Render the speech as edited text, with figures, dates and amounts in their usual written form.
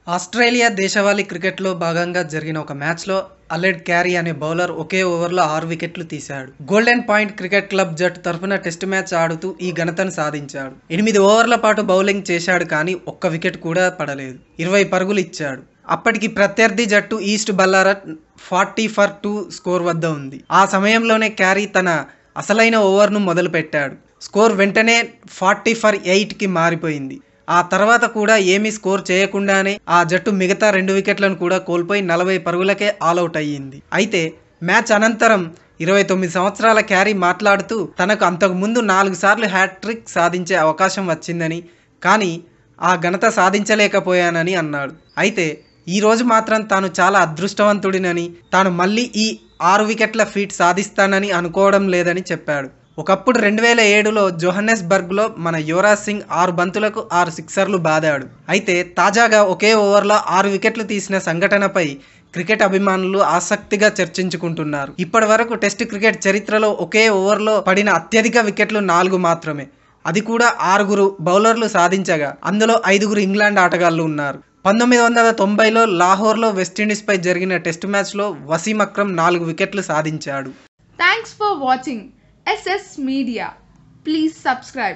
Australia దేశవాళీ క్రికెట్లో భాగంగా జరిగిన ఒక మ్యాచ్లో అలెడ్ క్యారీ అనే బౌలర్ ఒకే ఓవర్లో 6 వికెట్లు తీశాడు. గోల్డెన్ పాయింట్ క్రికెట్ క్లబ్ జట్టు తరఫున టెస్ట్ మ్యాచ్ ఆడుతూ ఈ ఘనతను సాధించాడు. 8 ఓవర్ల పాటు బౌలింగ్ చేశాడు కానీ ఒక్క వికెట్ కూడా పడలేదు. 20 పరుగులు ఇచ్చాడు. అప్పటికి ప్రత్యర్థి జట్టు ఈస్ట్ బల్లారత్ 40-2 స్కోర్ వద్ద ఉంది. ఆ సమయంలోనే క్యారీ తన అసలైన ఓవర్ను మొదలుపెట్టాడు. స్కోర్ వెంటనే 40-8కి మారిపోయింది. ఆ తర్వాత కూడా ఏమీ స్కోర్ చేయకుండానే ఆ జట్టు మిగతా 2 వికెట్లను కూడా కోల్పోయి 40 పరుగులకే ఆల్అవుట్ అయ్యింది. అయితే మ్యాచ్ అనంతరం 29 సంవత్సరాల క్యారీ మాట్లాడుతూ తనకు అంతకుముందు 4 సార్లు హ్యాట్రిక్ సాధించే అవకాశం వచ్చిందని, కానీ ఆ ఘనత సాధించలేకపోయానని అన్నాడు. అయితే ఈ రోజు మాత్రం తాను చాలా అదృష్టవంతుడినని, తాను మళ్ళీ ఈ 6 వికెట్ల ఫీట్ సాధిస్తానని అనుకోవడం లేదని చెప్పాడు. ఒకప్పుడు 2007లో జోహన్నెస్బర్గ్లో మన యువరాజ్ సింగ్ 6 బంతులకు 6 సిక్సర్లు బాదాడు. అయితే తాజాగా ఒకే ఓవర్లో 6 వికెట్లు తీసిన సంఘటనపై క్రికెట్ అభిమానులు ఆసక్తిగా చర్చించుకుంటున్నారు. ఇప్పటి వరకు టెస్ట్ క్రికెట్ చరిత్రలో ఒకే ఓవర్లో పడిన అత్యధిక వికెట్లు 4 మాత్రమే. అది కూడా 6 బౌలర్లు సాధించగా అందులో 5 ఇంగ్లాండ్ ఆటగాళ్లు ఉన్నారు. 1990లో లాహోర్లో వెస్టిండీస్పై జరిగిన టెస్ట్ మ్యాచ్లో వసీం అక్రమ్ 4 వికెట్లు సాధించాడు. Thanks for watching SS Media. Please subscribe.